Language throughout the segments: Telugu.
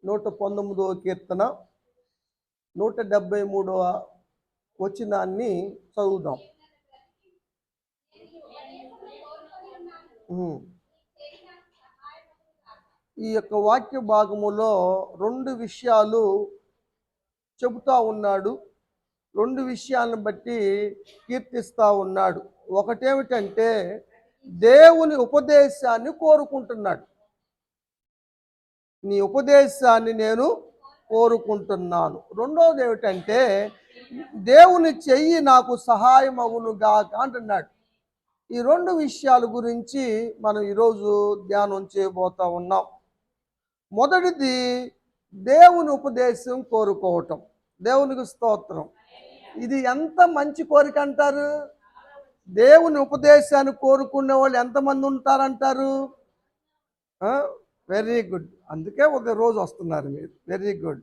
119వ కీర్తన 173వ వచనాన్ని చదువుదాం. ఈ యొక్క వాక్య భాగములో 2 విషయాలు చెబుతా ఉన్నాడు. 2 విషయాలను బట్టి కీర్తిస్తూ ఉన్నాడు. ఒకటేమిటంటే దేవుని ఉపదేశాన్ని కోరుకుంటున్నాడు. నీ ఉపదేశాన్ని నేను కోరుకుంటున్నాను. రెండోది ఏమిటంటే దేవుని చెయ్యి నాకు సహాయం అగునుగాక అంటున్నాడు. ఈ 2 విషయాల గురించి మనం ఈరోజు ధ్యానం చేయబోతా ఉన్నాం. మొదటిది దేవుని ఉపదేశం కోరుకోవటం. దేవునికి స్తోత్రం. ఇది ఎంత మంచి కోరిక అంటారు. దేవుని ఉపదేశాన్ని కోరుకునే వాళ్ళు ఎంతమంది ఉంటారంటారు? Very good. అందుకే ఒక రోజు వస్తున్నారు మీరు. Very good.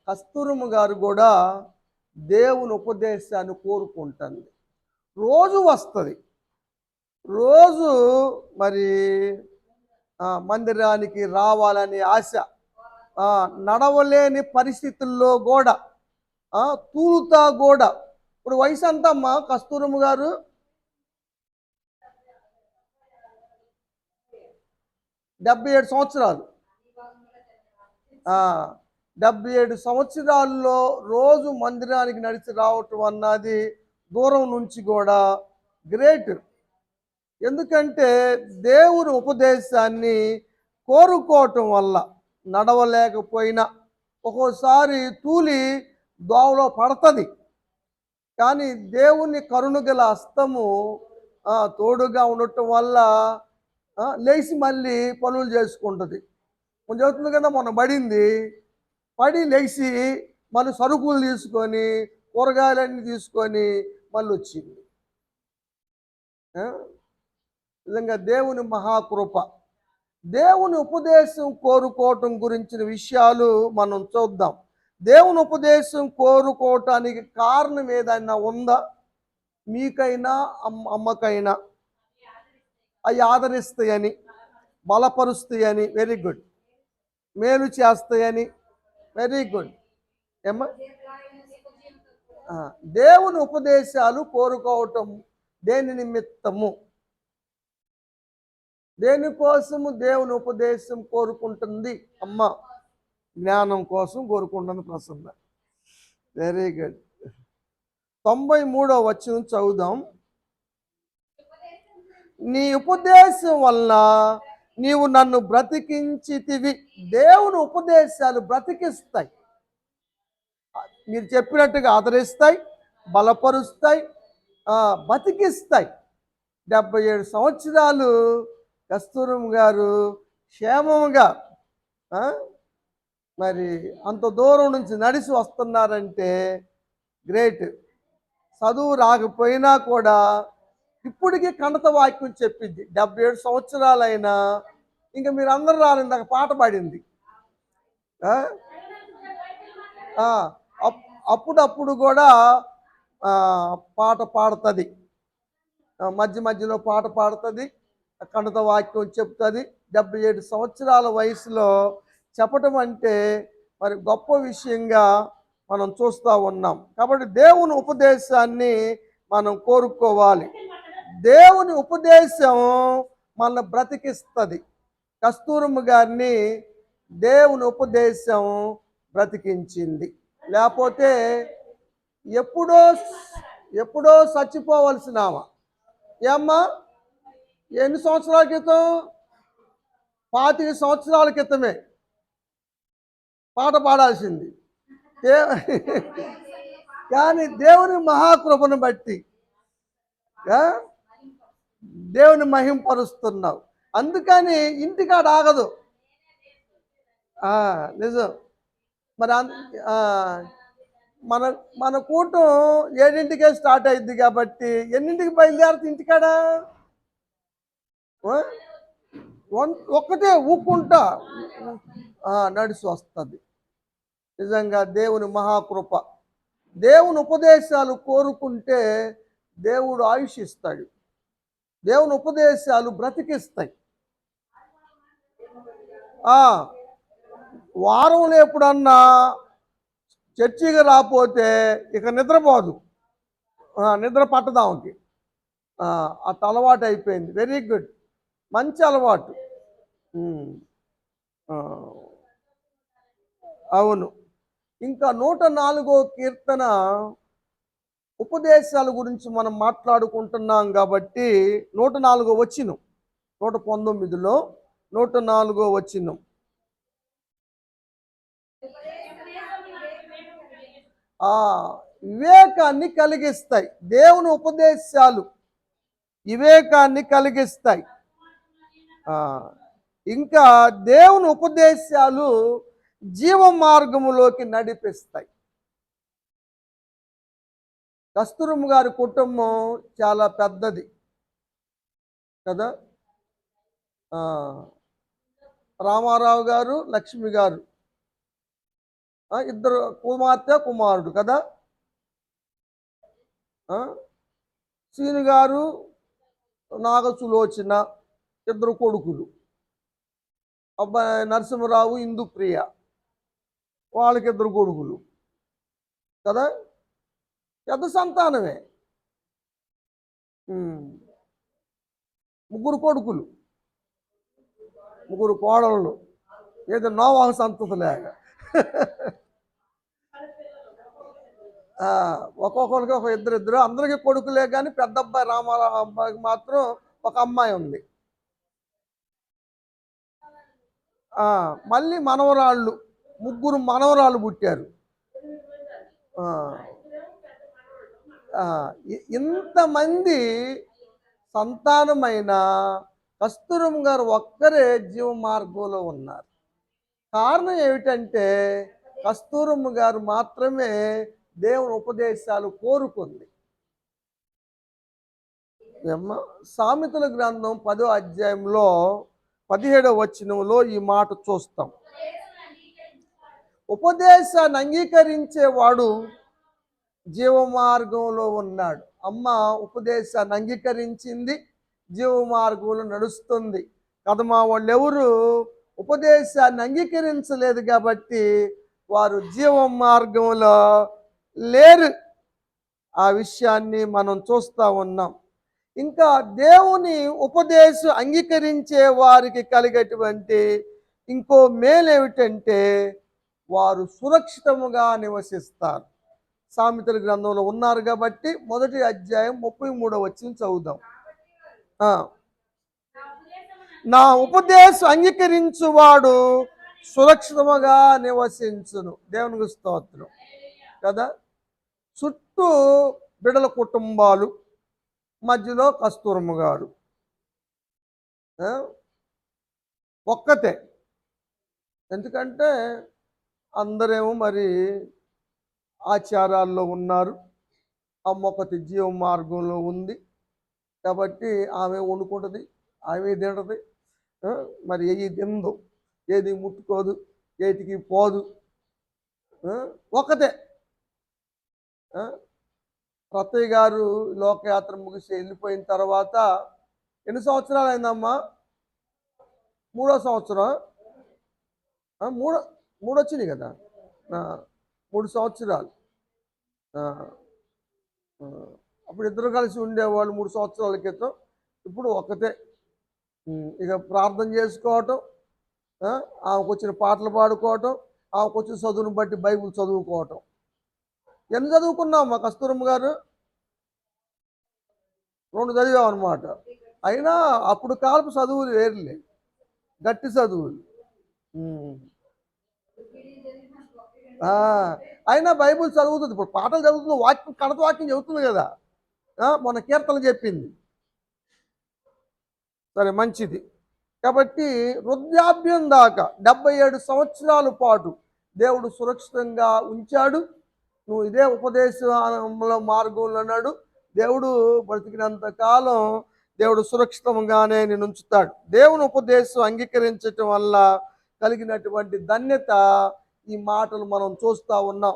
కస్తూరమ్మ గారు కూడా దేవుని ఉపదేశాన్ని కోరుకుంటుంది. రోజు వస్తుంది. రోజు మరి మందిరానికి రావాలని ఆశ, నడవలేని పరిస్థితుల్లో కూడా తూలుతా కూడా. ఇప్పుడు వయసు అంతమ్మా కస్తూరమ్మ గారు? 77 సంవత్సరాలు. 77 సంవత్సరాల్లో రోజు మందిరానికి నడిచి రావటం అన్నది దూరం నుంచి కూడా గ్రేట్. ఎందుకంటే దేవుని ఉపదేశాన్ని కోరుకోవటం వల్ల నడవలేకపోయినా ఒక్కోసారి తూలి దోవలో పడుతుంది. కానీ దేవుని కరుణగల హస్తము తోడుగా ఉండటం వల్ల లేచి మళ్ళీ పనులు చేసుకుంటుంది. కొంచెం అవుతుంది కదా, మొన్న పడి లేచి మళ్ళీ సరుకులు తీసుకొని కూరగాయలన్నీ తీసుకొని మళ్ళీ వచ్చింది. నిజంగా దేవుని మహాకృప. దేవుని ఉపదేశం కోరుకోవటం గురించిన విషయాలు మనం చూద్దాం. దేవుని ఉపదేశం కోరుకోవటానికి కారణం ఏదైనా ఉందా? మీకైనా అమ్మకైనా అవి ఆదరిస్తాయని, బలపరుస్తాయని, వెరీ గుడ్. మేలు చేస్తాయని, వెరీ గుడ్. ఏమ్మా? దేవుని ఉపదేశాలు కోరుకోవటం దేని నిమిత్తము? దేనికోసము దేవుని ఉపదేశం కోరుకుంటుంది? అమ్మ జ్ఞానం కోసం కోరుకుంటుంది ప్రసన్న. Very good. 93వ వచనం చదువుదాం. నీ ఉపదేశం వల్ల నీవు నన్ను బ్రతికించితివి. దేవుని ఉపదేశాలు బ్రతికిస్తాయి. మీరు చెప్పినట్టుగా ఆదరిస్తాయి, బలపరుస్తాయి, బతికిస్తాయి. 77 సంవత్సరాలు కస్తూరమ్మ గారు క్షేమంగా మరి అంత దూరం నుంచి నడిచి వస్తున్నారంటే గ్రేట్. చదువు రాకపోయినా కూడా ఇప్పటికీ కంఠత వాక్యం చెప్పింది. 77 సంవత్సరాలైనా ఇంకా మీరు అందరూ రాని పాట పాడింది. అప్పుడప్పుడు కూడా పాట పాడుతుంది. మధ్య మధ్యలో పాట పాడుతుంది, కంఠత వాక్యం చెప్తుంది. 77 సంవత్సరాల వయసులో చెప్పటం అంటే మరి గొప్ప విషయంగా మనం చూస్తూ ఉన్నాం. కాబట్టి దేవుని ఉపదేశాన్ని మనం కోరుకోవాలి. దేవుని ఉపదేశం మన బ్రతికిస్తుంది. కస్తూరమ్మ గారిని దేవుని ఉపదేశం బ్రతికించింది. లేకపోతే ఎప్పుడో చచ్చిపోవలసినామా? ఏమ్మా? ఎన్ని సంవత్సరాల క్రితం? 25 సంవత్సరాల క్రితమే పాట పాడాల్సింది. కానీ దేవుని మహాకృపను బట్టి దేవుని మహింపరుస్తున్నావు. అందుకని ఇంటికాడ ఆగదు. నిజం. మరి మన కూటం 7ంటికే స్టార్ట్ అయింది కాబట్టి ఎన్నింటికి బయలుదేరుతుంది ఇంటికాడ? ఒక్కటే ఊక్కుంటా నడిచి వస్తుంది. నిజంగా దేవుని మహాకృప. దేవుని ఉపదేశాలు కోరుకుంటే దేవుడు ఆయుష్ ఇస్తాడు. దేవుని ఉపదేశాలు బ్రతికిస్తాయి. వారంలో ఎప్పుడన్నా చర్చికి రాకపోతే ఇక నిద్రపోదు, నిద్ర పట్టదానికి. అట్ట అలవాటు అయిపోయింది. వెరీ గుడ్, మంచి అలవాటు. ఉమ్, ఆ, అవును. ఇంకా 104వ కీర్తన ఉపదేశాల గురించి మనం మాట్లాడుకుంటున్నాం కాబట్టి 104వ వచనం, 119లో 104వ వచనం. ఆ వివేకాన్ని కలిగిస్తాయి. దేవుని ఉపదేశాలు వివేకాన్ని కలిగిస్తాయి. ఇంకా దేవుని ఉపదేశాలు జీవ మార్గములోకి నడిపిస్తాయి. కస్తూరమ్మ గారి కుటుంబం చాలా పెద్దది కదా. రామారావు గారు, లక్ష్మి గారు, ఇద్దరు కుమార్తె కుమారుడు కదా. సీను గారు, నాగసులోచన, ఇద్దరు కొడుకులు. అబ్బాయి నరసింహరావు, ఇందుప్రియ, వాళ్ళకి ఇద్దరు కొడుకులు కదా. పెద్ద సంతానమే. ముగ్గురు కొడుకులు, ముగ్గురు కోడళ్ళు. ఏదో నోవాహు సంతతి లేక ఒక్కొక్కరికి ఒక ఇద్దరు, అందరికీ కొడుకులే. కానీ పెద్ద అబ్బాయి రామారావు అబ్బాయికి మాత్రం ఒక అమ్మాయి ఉంది. మళ్ళీ మనవరాళ్ళు, ముగ్గురు మనవరాళ్ళు పుట్టారు. ఇంతమంది సంతానమైన కస్తూరమ్మ గారు ఒక్కరే జీవ మార్గంలో ఉన్నారు. కారణం ఏమిటంటే కస్తూరమ్మ గారు మాత్రమే దేవుని ఉపదేశాలు కోరుకుంది. సామెతల గ్రంథం 10వ అధ్యాయంలో 17వ వచనంలో ఈ మాట చూస్తాం. ఉపదేశాన్ని అంగీకరించేవాడు జీవ మార్గంలో ఉన్నాడు. అమ్మ ఉపదేశాన్ని అంగీకరించింది, జీవ మార్గంలో నడుస్తుంది. కదమా వాళ్ళు ఎవరు ఉపదేశాన్ని అంగీకరించలేదు కాబట్టి వారు జీవ మార్గంలో లేరు. ఆ విషయాన్ని మనం చూస్తూ ఉన్నాం. ఇంకా దేవుని ఉపదేశం అంగీకరించే వారికి కలిగేటువంటి ఇంకో మేలు ఏమిటంటే వారు సురక్షితముగా నివసిస్తారు. సామెతల గ్రంథంలో ఉన్నారు కాబట్టి 1వ అధ్యాయం 33వ వచనం చదువుదాం. నా ఉపదేశం అంగీకరించువాడు సురక్షితముగా నివసించును. దేవునికి స్తోత్రం కదా. చుట్టూ బిడల కుటుంబాలు, మధ్యలో కస్తూరమ్మ గారు ఒక్కతే. ఎందుకంటే అందరేమో మరి ఆచారాల్లో ఉన్నారు, అమ్మ ఒకటి జీవ మార్గంలో ఉంది కాబట్టి ఆమె వండుకుంటుంది, ఆమె తింటది. మరి ఏది తిందు, ఏది ముట్టుకోదు, ఏటికి పోదు, ఒకతే. రత్తయ్య గారు లోకయాత్ర ముగిసి వెళ్ళిపోయిన తర్వాత ఎన్ని సంవత్సరాలు అయిందమ్మా? 3వ సంవత్సరం. మూడు వచ్చినాయి కదా, 3 సంవత్సరాలు. అప్పుడు ఇద్దరు కలిసి ఉండేవాళ్ళు 3 సంవత్సరాల క్రితం. ఇప్పుడు ఒకతే. ఇక ప్రార్థన చేసుకోవటం, ఆమెకు వచ్చిన పాటలు పాడుకోవటం, ఆమెకు వచ్చిన చదువును బట్టి బైబిల్ చదువుకోవటం. ఎన్ని చదువుకున్నాం మా కస్తూరమ్మ గారు? 2 చదివాం అనమాట. అయినా అప్పుడు కాలపు చదువులు వేరులే, గట్టి చదువులు. అయినా బైబిల్ చదువుతుంది. ఇప్పుడు పాటలు చదువుతుంది, వాక్యం కడత వాక్యం చదువుతుంది కదా. మొన్న కీర్తనలు చెప్పింది. సరే, మంచిది. కాబట్టి వృద్ధాప్యం దాకా 77 సంవత్సరాల పాటు దేవుడు సురక్షితంగా ఉంచాడు. నువ్వు ఇదే ఉపదేశంలో మార్గంలో అన్నాడు. దేవుడు బ్రతికినంత కాలం దేవుడు సురక్షితంగానే నేను ఉంచుతాడు. దేవుని ఉపదేశం అంగీకరించటం వల్ల కలిగినటువంటి ధన్యత ఈ మాటలు మనం చూస్తూ ఉన్నాం.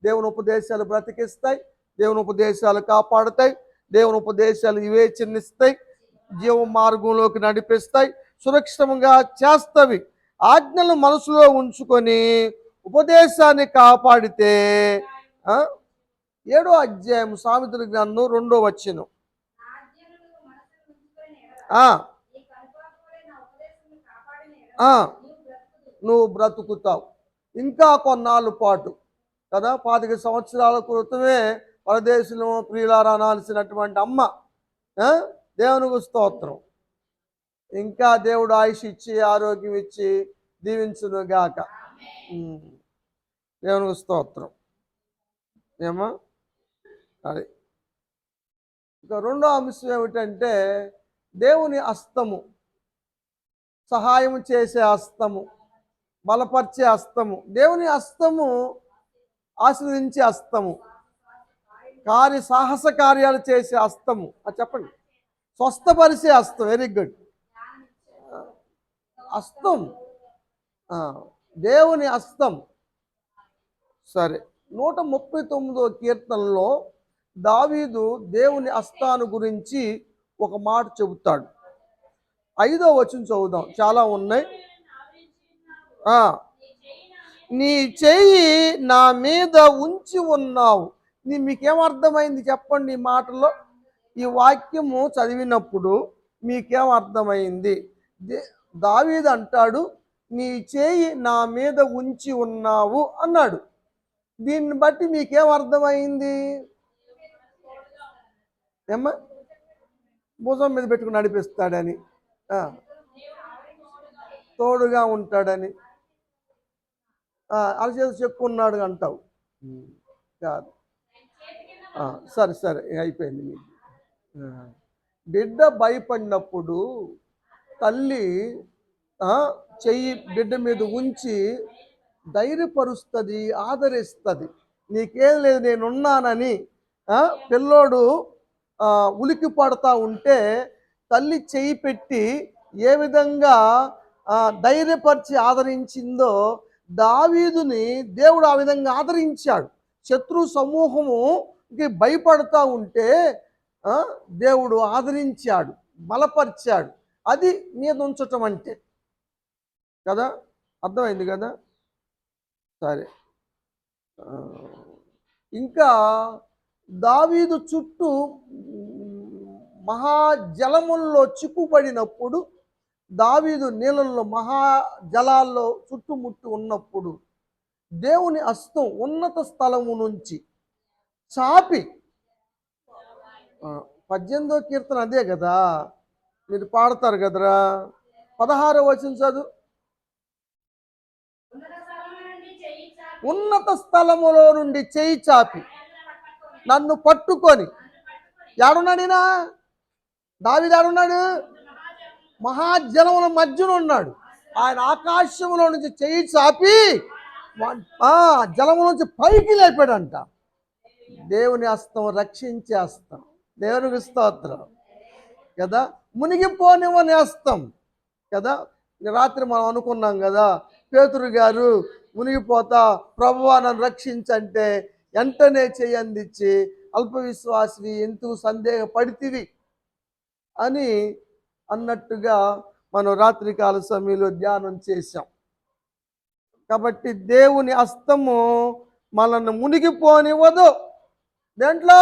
దేవుని ఉపదేశాలు బ్రతికిస్తాయి, దేవుని ఉపదేశాలు కాపాడుతాయి, దేవుని ఉపదేశాలు వివేచనిస్తాయి, జీవ మార్గంలోకి నడిపిస్తాయి, సురక్షితంగా చేస్తవి. ఆజ్ఞలు మనసులో ఉంచుకొని ఉపదేశాన్ని కాపాడితే 7వ అధ్యాయం సామెతల గ్రంథం 2వ వచనం. నువ్వు బ్రతుకుతావు ఇంకా కొన్నాళ్ళ పాటు కదా. 25 సంవత్సరాల క్రితమే పరదేశంలో ప్రియులారా అనాల్సినటువంటి అమ్మ దేవునికి స్తోత్రం. ఇంకా దేవుడు ఆయుష్ ఇచ్చి ఆరోగ్యం ఇచ్చి దీవించును గాక. దేవునికి స్తోత్రం. ఏమా అది. ఇంకా రెండో అంశం ఏమిటంటే దేవుని హస్తము, సహాయం చేసే హస్తము, బలపరిచే హస్తము. దేవుని హస్తము ఆశీర్వదించే హస్తము, సాహస కార్యాలు చేసే హస్తము. అది చెప్పండి. స్వస్థపరిచే హస్తం. Very good. హస్తం, దేవుని హస్తం. సరే, 139వ కీర్తనలో దావీదు దేవుని హస్తాను గురించి ఒక మాట చెబుతాడు. 5వ వచనం చదువుదాం, చాలా ఉన్నాయి. నీ చెయ్యి నా మీద ఉంచి ఉన్నావు. మీకేమర్థమైంది చెప్పండి ఈ మాటలో? ఈ వాక్యము చదివినప్పుడు మీకేం అర్థమైంది? దావీదు అంటాడు, నీ చేయి నా మీద ఉంచి ఉన్నావు అన్నాడు. దీన్ని బట్టి మీకేం అర్థమైంది? ఏమ్మా? భుజం మీద పెట్టుకుని నడిపిస్తాడని, తోడుగా ఉంటాడని, అరచేతి చెక్కున్నాడు అంటావు కాదు. సరే సరే, అయిపోయింది. మీకు బిడ్డ భయపడినప్పుడు తల్లి చెయ్యి బిడ్డ మీద ఉంచి ధైర్యపరుస్తుంది, ఆదరిస్తుంది. నీకేం లేదు, నేనున్నానని. పిల్లోడు ఉలికి పడతా ఉంటే తల్లి చెయ్యి పెట్టి ఏ విధంగా ధైర్యపరిచి ఆదరించిందో దావీదుని దేవుడు ఆ విధంగా ఆదరించాడు. శత్రు సమూహముకి భయపడతా ఉంటే దేవుడు ఆదరించాడు, బలపరిచాడు. అది మీద ఉంచటం అంటే కదా. అర్థమైంది కదా. సరే, ఇంకా దావీదు చుట్టూ మహాజలముల్లో చిక్కుపడినప్పుడు, దావీదు నీళ్ళల్లో మహాజలాల్లో చుట్టుముట్టు ఉన్నప్పుడు దేవుని హస్తం ఉన్నత స్థలము నుంచి చాపి, 18వ కీర్తన అదే కదా, మీరు పాడతారు కదరా. 16వ వచనం చదువు. ఉన్నత స్థలములో నుండి చేయి చాపి నన్ను పట్టుకొని. ఎవడున్నాడినా? దావీదు ఎవడున్నాడు? మహాజలముల మధ్యన ఉన్నాడు. ఆయన ఆకాశంలో నుంచి చేయి చాపి జలము నుంచి పైకి లేపాడంట. దేవుని హస్తం రక్షించే హస్తం. దేవునికి స్తోత్రం కదా. మునిగిపోనివని హస్తం కదా. రాత్రి మనం అనుకున్నాం కదా, పేతురు గారు మునిగిపోతా ప్రభువా నన్ను రక్షించంటే వెంటనే చెయ్యి అందించి అల్ప విశ్వాసివి ఎందుకు సందేహపడితివి అని అన్నట్టుగా మనం రాత్రికాల సమయంలో ధ్యానం చేశాం. కాబట్టి దేవుని హస్తము మనల్ని మునిగిపోనివ్వదు. దేంట్లో?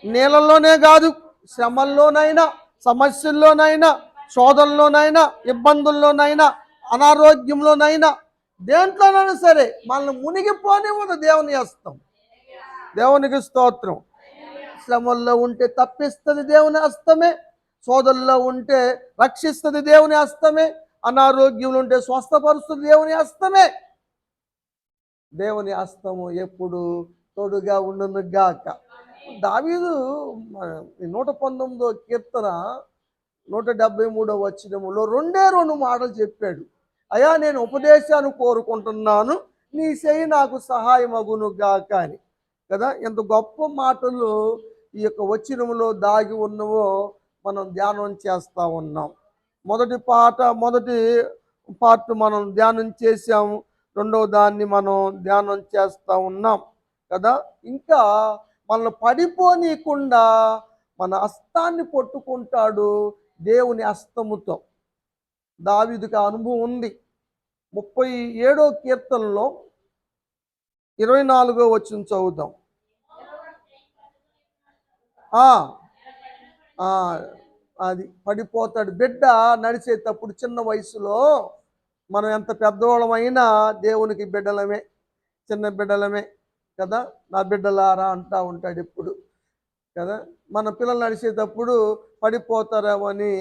నీళ్ళల్లోనే కాదు, శ్రమల్లోనైనా, సమస్యల్లోనైనా, శోధనలోనైనా, ఇబ్బందుల్లోనైనా, అనారోగ్యంలోనైనా, దేంట్లోనైనా సరే మనల్ని మునిగిపోనివ్వదు దేవుని హస్తం. దేవునికి స్తోత్రం. శ్రమల్లో ఉంటే తప్పిస్తుంది దేవుని హస్తమే, శోధనలో ఉంటే రక్షిస్తుంది దేవుని హస్తమే, అనారోగ్యంలో ఉంటే స్వస్థపరుస్తుంది దేవుని హస్తమే. దేవుని హస్తము ఎప్పుడు తోడుగా ఉండును గాక. దావీదు 119వ కీర్తన 173వ వచనములో 2 మాటలు చెప్పాడు. అయ్యా, నేను ఉపదేశాన్ని కోరుకుంటున్నాను, నీ చెయ్యి నాకు సహాయం అగును గాక అని కదా. ఎంత గొప్ప మాటలు ఈ యొక్క వచనములో దాగి ఉన్నవో మనం ధ్యానం చేస్తూ ఉన్నాం. మొదటి పార్ట్ మనం ధ్యానం చేసాము, రెండవ దాన్ని మనం ధ్యానం చేస్తూ ఉన్నాం కదా. ఇంకా మనల్ని పడిపోనీయకుండా మన హస్తాన్ని పట్టుకుంటాడు దేవుని హస్తముతో. దావీదుకి అనుభవం ఉంది. 37 24 చదువుదాం. ఆ, ఆ, అది పడిపోతాడు బిడ్డ నడిచేటప్పుడు. చిన్న వయసులో మనం ఎంత పెద్దవాళ్ళమైనా దేవునికి బిడ్డలమే, చిన్న బిడ్డలమే కదా. నా బిడ్డలారా అంటా ఉంటాడు ఎప్పుడు కదా. మన పిల్లలు నడిచేటప్పుడు పడిపోతారేమో అని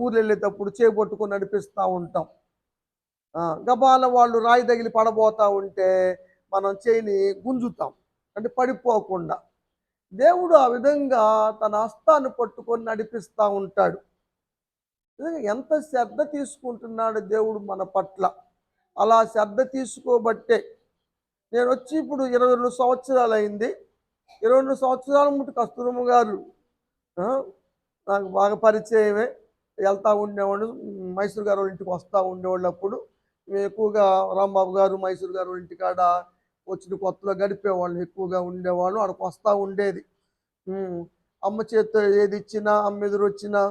ఊరు వెళ్ళేటప్పుడు చేపట్టుకుని నడిపిస్తూ ఉంటాం. గబాల వాళ్ళు రాయి తగిలి పడబోతూ ఉంటే మనం చేయిని గుంజుతాం, అంటే పడిపోకుండా. దేవుడు ఆ విధంగా తన హస్తాన్ని పట్టుకొని నడిపిస్తూ ఉంటాడు. ఎంత శ్రద్ధ తీసుకుంటున్నాడు దేవుడు మన పట్ల. అలా శ్రద్ధ తీసుకోబట్టే నేను వచ్చి ఇప్పుడు 22 సంవత్సరాలు అయింది. 22 సంవత్సరాల ముట్టు కస్తూరమ్మ గారు నాకు బాగా పరిచయమే. వెళ్తూ ఉండేవాడు, మైసూర్ గారు వాళ్ళ ఇంటికి వస్తూ ఉండేవాళ్ళు. అప్పుడు మేము ఎక్కువగా రాంబాబు గారు, మైసూర్ గారు వాళ్ళ ఇంటికాడ వచ్చిన కొత్తలో గడిపేవాళ్ళు, ఎక్కువగా ఉండేవాళ్ళు. అక్కడికి వస్తూ ఉండేది. అమ్మ చేతితో ఏది ఇచ్చినా, అమ్మ ఎదురు వచ్చినా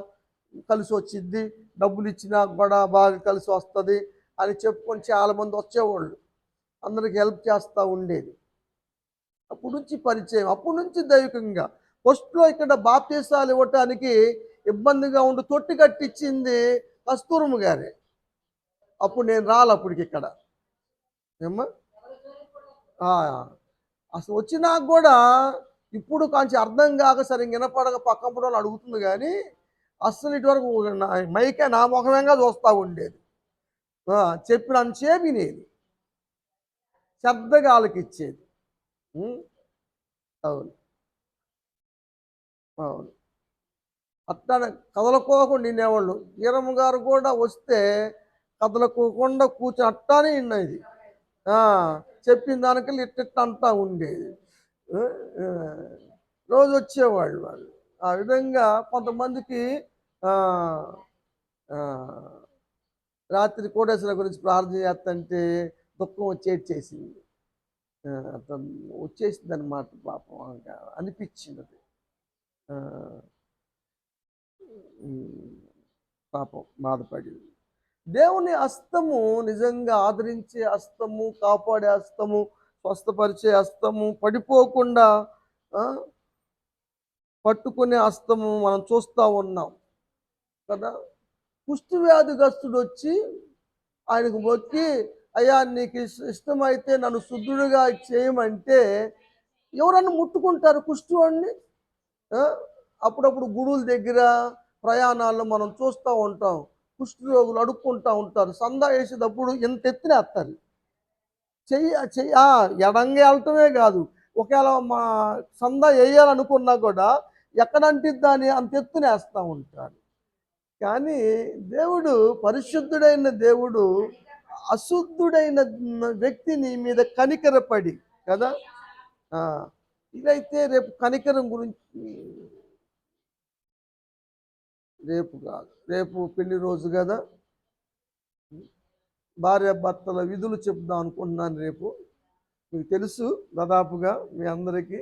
కలిసి వచ్చిద్ది, డబ్బులు ఇచ్చినా కూడా బాగా కలిసి వస్తుంది అని చెప్పుకొని చాలామంది వచ్చేవాళ్ళు. అందరికి హెల్ప్ చేస్తూ ఉండేది. అప్పుడు నుంచి పరిచయం, అప్పటి నుంచి దైవికంగా. ఫస్ట్లో ఇక్కడ బాప్తీసాలు ఇవ్వటానికి ఇబ్బందిగా ఉండి తొట్టి కట్టించింది కస్తూరమ్మ గారే. అప్పుడు నేను అప్పటికి ఇక్కడ ఏమ్మా అసలు వచ్చినాక కూడా ఇప్పుడు కొంచెం అర్థం కాక సరిగ్గా వినపడక పక్కన వాళ్ళు అడుగుతుంది. కానీ అస్సలు ఇటువరకు మైకే నా ముఖమేగా చూస్తూ ఉండేది. చెప్పినంతసేపు వినేది, శ్రద్ధగా ఆలకిచ్చేది. అవును, అవును. అట్లానే కదలకోకుండా వినేవాళ్ళు. ఈరమ్మ గారు కూడా వస్తే కదలకోకుండా కూర్చొని అట్టానే విన్నది. చెప్పిన దానికల్లా ఇట్ట అంటా ఉండేది. రోజు వచ్చేవాళ్ళు వాళ్ళు. ఆ విధంగా కొంతమందికి రాత్రి కోటేశ్వర గురించి ప్రార్థన చేస్తుంటే దుఃఖం వచ్చేసింది. వచ్చేసింది అనమాట. పాపం అనిపించింది. పాపం బాధపడింది. దేవుని హస్తము నిజంగా ఆదరించే హస్తము, కాపాడే హస్తము, స్వస్థపరిచే హస్తము, పడిపోకుండా పట్టుకునే హస్తము మనం చూస్తూ ఉన్నాం కదా. కుష్టి వ్యాధిగ్రస్తుడు వచ్చి ఆయనకు మొక్కి, అయ్యా నీకు ఇష్టమైతే నన్ను శుద్ధుడిగా చేయమంటే ఎవరన్నా ముట్టుకుంటారు కుష్టివాడిని? అప్పుడప్పుడు గుడుల దగ్గర ప్రయాణాల్లో మనం చూస్తూ ఉంటాం. కుష్టి రోగులు అడుక్కుంటూ ఉంటారు. సందా వేసేటప్పుడు ఎంత ఎత్తినేస్తారు. ఎడంగా వెళ్ళటమే కాదు, ఒకవేళ మా సందా వేయాలనుకున్నా కూడా ఎక్కడంటిద్దని అంత ఎత్తునేస్తూ ఉంటారు. కానీ దేవుడు పరిశుద్ధుడైన దేవుడు అశుద్ధుడైన వ్యక్తిని మీద కనికరపడి కదా. ఇదైతే రేపు కనికరం గురించి, రేపు కాదు, రేపు పెళ్లి రోజు కదా. భార్య భర్తల విధులు చెప్దాం అనుకుంటున్నాను రేపు. మీకు తెలుసు దాదాపుగా మీ అందరికీ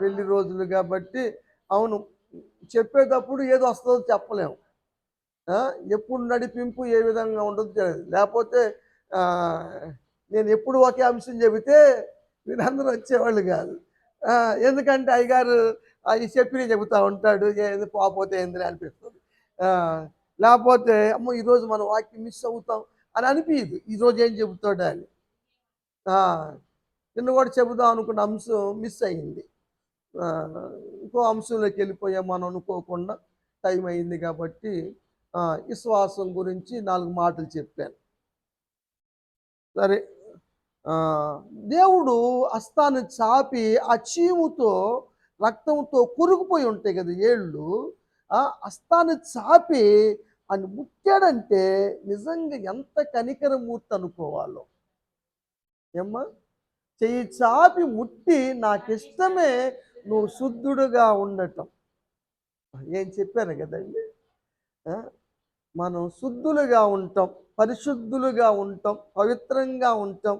పెళ్లి రోజులు కాబట్టి. అవును, చెప్పేటప్పుడు ఏదో వస్తుందో చెప్పలేము. ఎప్పుడు నడిపింపు ఏ విధంగా ఉండదు తెలియదు. లేకపోతే నేను ఎప్పుడు ఒకే అంశం చెబితే మీరందరూ వచ్చేవాళ్ళు కాదు. ఎందుకంటే అయ్యగారు అది చెప్పి చెబుతూ ఉంటాడు, ఏది పోతే ఏంది అనిపిస్తుంది. లేకపోతే అమ్మో ఈరోజు మనం వాక్యం మిస్ అవుతాం అని అనిపించదు. ఈరోజు ఏం చెబుతాడు అని. నిన్ను కూడా చెబుదాం అనుకున్న అంశం మిస్ అయింది. ఇంకో అంశంలోకి వెళ్ళిపోయాం మనం అనుకోకుండా. టైం అయింది కాబట్టి విశ్వాసం గురించి 4 మాటలు చెప్పాను. సరే, దేవుడు హస్తాన్ని చాపి ఆ చీముతో రక్తంతో కురుకుపోయి ఉంటాయి కదా ఏళ్ళు, హస్తాన్ని చాపి అని ముట్టాడంటే నిజంగా ఎంత కనికరమూర్తి అనుకోవాలో. ఏమ్మా, చెయ్యి చాపి ముట్టి నాకిష్టమే నువ్వు శుద్ధుడుగా ఉండటం. ఏం చెప్పాను కదండి. మనం శుద్ధులుగా ఉంటాం, పరిశుద్ధులుగా ఉంటాం, పవిత్రంగా ఉంటాం.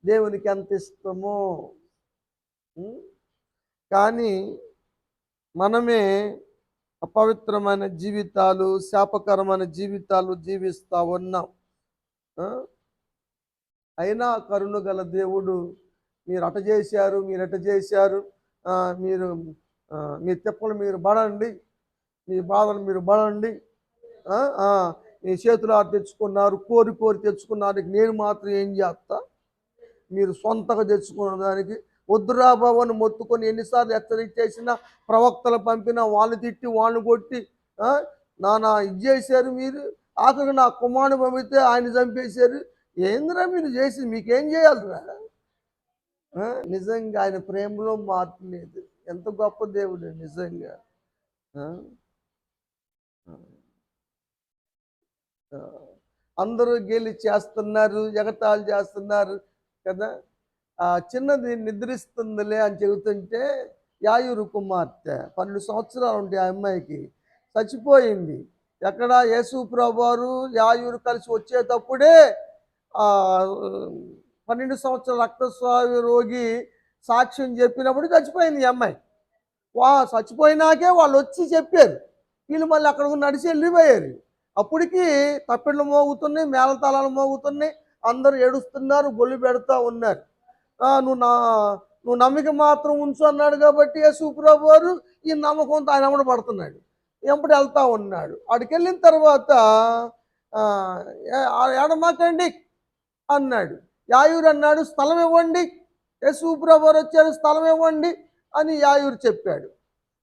దేవునికి ఎంత ఇష్టమో. కానీ మనమే అపవిత్రమైన జీవితాలు, శాపకరమైన జీవితాలు జీవిస్తూ ఉన్నాం. ఆ? అయినా కరుణ గల దేవుడు, మీరు అట చేశారు, మీరు ఎట చేశారు, ఆ, మీరు మీ తిప్పలు మీరు పడండి, మీ బాధలు మీరు పడండి, ఆ, ఆ, మీ చేతులు ఆరు తెచ్చుకున్నారు, కోరి కోరి తెచ్చుకున్నారు, ఇక నేను మాత్రం ఏం చేస్తా, మీరు సొంతగా తెచ్చుకున్న దానికి వద్దురా బాబు అని మొత్తుకొని ఎన్నిసార్లు హెచ్చరిక చేసినా, ప్రవక్తలు పంపినా వాళ్ళు తిట్టి వాళ్ళు కొట్టి, ఆ, నానా ఇది చేశారు మీరు, ఆఖరికి నా కుమారుని పంపితే ఆయన చంపేశారు, ఏందిరా మీరు చేసి మీకేం చేయాలిరా? ఆ, నిజంగా ఆయన ప్రేమలో మార్పు లేదు. ఎంత గొప్ప దేవుడు నిజంగా. ఆ, ఆ, అందరూ గేలి చేస్తున్నారు, ఎగతాళి చేస్తున్నారు కదా. ఆ చిన్నది నిద్రిస్తుందిలే అని చెబుతుంటే, యాయూరు కుమార్తె 12 సంవత్సరాలు ఉంటే ఆ అమ్మాయికి, చచ్చిపోయింది. ఎక్కడ యేసు ప్రభువారు యాయూరు కలిసి వచ్చేటప్పుడే ఆ 12 సంవత్సరాల రక్తస్రావి రోగి సాక్ష్యం చెప్పినప్పుడు చచ్చిపోయింది ఈ అమ్మాయి. చచ్చిపోయినాకే వాళ్ళు వచ్చి చెప్పారు. వీళ్ళు మళ్ళీ అక్కడికి నడిచి వెళ్ళిపోయారు. అప్పటికి తప్పెళ్ళు మోగుతున్నాయి, మేళతాళాలు మోగుతున్నాయి, అందరూ ఏడుస్తున్నారు, గొల్లు పెడతా ఉన్నారు. ఆ, నువ్వు నమ్మిక మాత్రం ఉంచు అన్నాడు కాబట్టి యేసు ప్రభు వారు ఈ నమ్మకంతో ఆయన వెంబడి పడుతున్నాడు, వెంబడి వెళ్తా ఉన్నాడు. అక్కడికి వెళ్ళిన తర్వాత ఆ, ఏడమాకండి అన్నాడు. యాయూరు అన్నాడు, స్థలం ఇవ్వండి, యేసు ప్రభు వారు వచ్చారు, స్థలం ఇవ్వండి అని యాయూరు చెప్పాడు.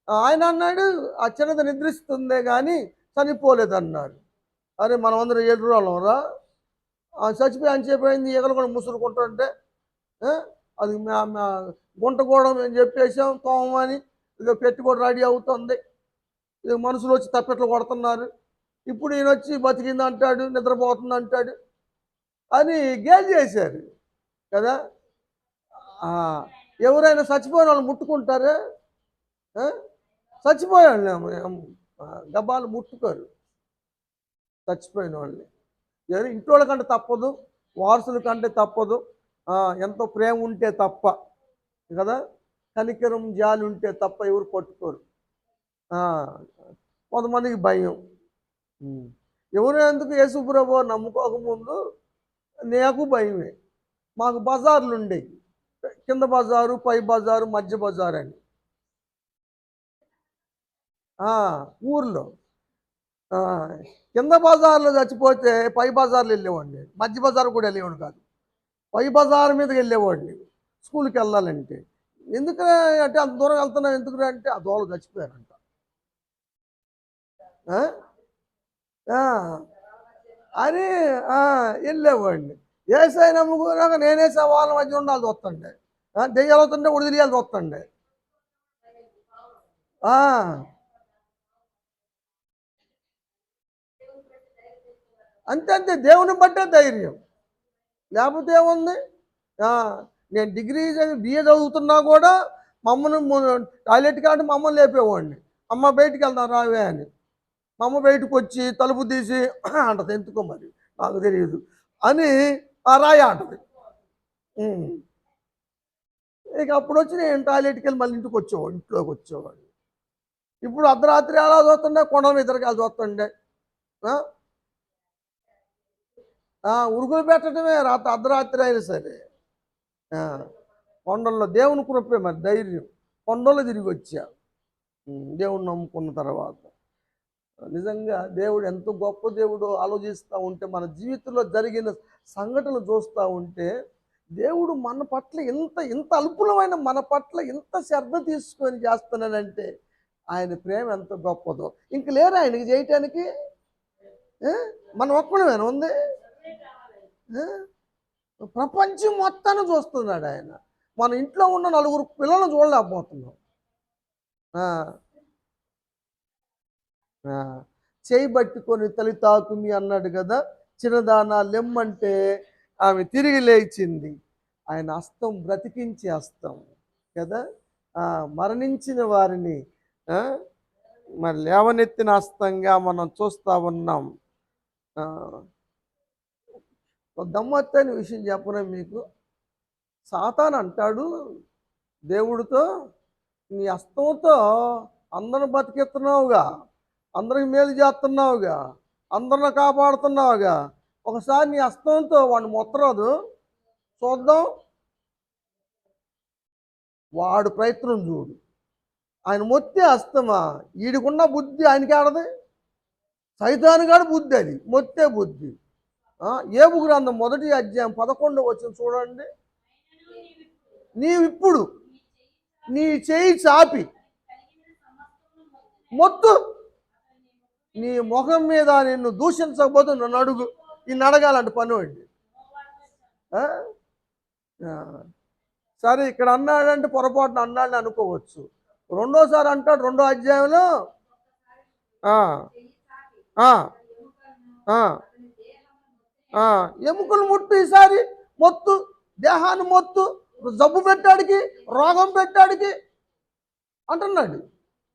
ఆయన అన్నాడు, ఆ చిన్నది నిద్రిస్తుందే కానీ చనిపోలేదన్నాడు. అరే మనమందరం ఏడు రోజులరా, చచ్చిపోయి అని చెప్పయింది, ఈగలు కూడా ముసురుకుంటుంటే, అది గుంట కూడా మేము చెప్పేసాం తోమని, ఇక పెట్టి కూడా రెడీ అవుతుంది, ఇక మనుషులు వచ్చి తప్పెట్లు కొడుతున్నారు, ఇప్పుడు ఈయన వచ్చి బతికింది అంటాడు, నిద్రపోతుంది అంటాడు అని గేలి చేశారు కదా. ఆ, ఎవరైనా చచ్చిపోయిన వాళ్ళు ముట్టుకుంటారా? చచ్చిపోయాడు గబ్బాలు ముట్టుకోరు చచ్చిపోయిన వాళ్ళని. ఎవరు ఇంట్లో కంటే తప్పదు, వారసుల కంటే తప్పదు, ఎంతో ప్రేమ ఉంటే తప్ప కదా, కనికరం జాలి ఉంటే తప్ప ఎవరు పట్టుకోరు. కొంతమందికి భయం. ఎవరు ఎందుకు యేసుప్రభు నమ్ముకోకముందు నాకు భయమే. మాకు బజార్లు ఉండేవి, కింద బజారు, పై బజారు, మధ్య బజారు అని ఊర్లో. కింద బజార్లో చచ్చిపోతే పై బజార్లు వెళ్ళేవాడిని, మధ్య బజార్ కూడా వెళ్ళేవాడు కాదు, పై బజార్ మీదకి వెళ్ళేవాడిని స్కూల్కి వెళ్ళాలంటే. ఎందుకు అంటే అంత దూరం వెళ్తున్నాను ఎందుకు అంటే ఆ దోళ చచ్చిపోయారంట. అని వెళ్ళేవాడిని. ఏసై నమ్ముకున్నాక నేనే సవాళ్ళ మధ్య ఉండాల్సి వస్తుండే, దెయ్యాలు వస్తుండే ఉడిదిలియాల్సి వస్తుండే. అంతే, దేవుని బట్టే ధైర్యం, లేకపోతే ఏముంది. నేను డిగ్రీ బిఏ చదువుతున్నా కూడా మమ్మల్ని టాయిలెట్కి అంటే మమ్మల్ని లేపేవాడిని, అమ్మ బయటికి వెళ్దాం రావే అని. మా అమ్మ బయటకు వచ్చి తలుపు తీసి అంటది, ఎందుకో మరి నాకు తెలియదు అని ఆ రాయి అంటది. ఇక అప్పుడు వచ్చి నేను టాయిలెట్కి వెళ్ళి మళ్ళీ ఇంట్లోకి వచ్చేవాడు. ఇప్పుడు అర్ధరాత్రి ఎలా చూస్తుండే, కొండ ఇద్దరికి చూస్తుండే, ఉరుగులు పెట్టడమే అర్ధరాత్రి అయినా సరే. కొండల్లో దేవుని కృపే మరి ధైర్యం, కొండల్లో తిరిగి వచ్చా దేవుని నమ్ముకున్న తర్వాత. నిజంగా దేవుడు ఎంత గొప్ప దేవుడు ఆలోచిస్తూ ఉంటే, మన జీవితంలో జరిగిన సంఘటనలు చూస్తూ ఉంటే, దేవుడు మన పట్ల ఇంత ఇంత అల్పులమైన మన పట్ల ఇంత శ్రద్ధ తీసుకొని చేస్తున్నాడంటే ఆయన ప్రేమ ఎంత గొప్పదో. ఇంక లేరు ఆయనకి చేయటానికి, మన ఒక్కడమేనా ఉంది, ప్రపంచం మొత్తాన్ని చూస్తున్నాడు ఆయన. మన ఇంట్లో ఉన్న నలుగురు పిల్లలను చూడలేకపోతున్నాం. చేయి పట్టుకొని తల్లి తాకుమి అన్నాడు కదా, చిన్నదానా లెమ్మంటే ఆమె తిరిగి లేచింది. ఆయన హస్తం బ్రతికించే హస్తం కదా, మరణించిన వారిని మరి లేవనెత్తిన హస్తంగా మనం చూస్తూ ఉన్నాం. ఒక గమ్మత్తైన విషయం చెప్పనా మీకు. సాతాను అంటాడు దేవుడితో, నీ హస్తంతో అందరిని బతికిస్తున్నావుగా, అందరికి మేలు చేస్తున్నావుగా, అందరిని కాపాడుతున్నావుగా, ఒకసారి నీ హస్తంతో వాడిని మొత్తరాదు, చూద్దాం. వాడు ప్రయత్నం చూడు. ఆయన మొత్తే హస్తమా, వీడికున్న బుద్ధి ఆయనకి ఆడది. సైతానుగాడు బుద్ధి అది, మొత్తే బుద్ధి. ఏబు గ్రంథం 1 అధ్యాయం 11 చూడండి. నీవిప్పుడు నీ చేయి చాపి మొత్తు, నీ ముఖం మీద నిన్ను దూషించకపోతే నన్ను అడుగు. ఈయన అడగాలంటే పనివాడి. సరే, ఇక్కడ అన్నాడంటే పొరపాటున అన్నాడని అనుకోవచ్చు. రెండోసారి అంటాడు 2వ అధ్యాయంలో, ఎముకలు ముట్టు, ఈసారి మొత్తు, దేహాన్ని మొత్తు, జబ్బు పెట్టాడికి, రోగం పెట్టాడికి అంటున్నాడు.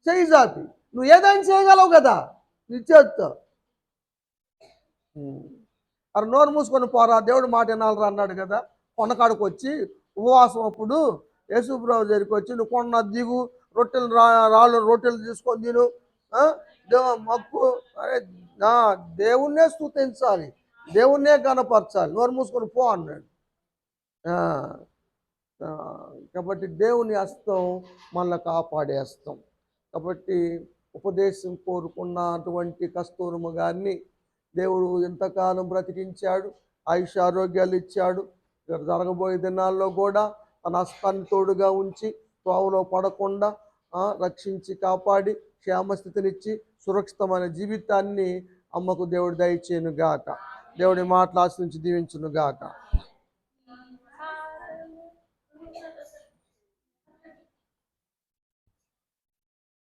చెయ్యి జాతి, నువ్వు ఏదైనా చేయగలవు కదా నీ చేతితో. అరే నోరు మూసుకొని పోరా, దేవుడు మాట వినాలరా అన్నాడు కదా. కొండకాడికి వచ్చి ఉపవాసం అప్పుడు యేసుప్రభు దగ్గరికి వచ్చి, నువ్వు కొండ దిగు, రొట్టెలు రాళ్ళు రొట్టెలు తీసుకొని తిను, మక్కు. అరే దేవుణ్ణే స్తుతించాలి, దేవుణ్ణే గణపరచాలి, నోరు మూసుకొని పో అన్నాడు. కాబట్టి దేవుని హస్తం మనల్ని కాపాడేస్తాం. కాబట్టి ఉపదేశం కోరుకున్నటువంటి కస్తూరమ్మ గారిని దేవుడు ఎంతకాలం బ్రతికించాడు, ఆయుష్ ఆరోగ్యాలు ఇచ్చాడు. జరగబోయే దినాల్లో కూడా తన హస్తాన్ని తోడుగా ఉంచి త్రోవలో పడకుండా రక్షించి కాపాడి క్షేమస్థితినిచ్చి సురక్షితమైన జీవితాన్ని అమ్మకు దేవుడు దయచేయును గాక. దేవుడి మాటలు ఆశ్రయించి దీవించును గాక.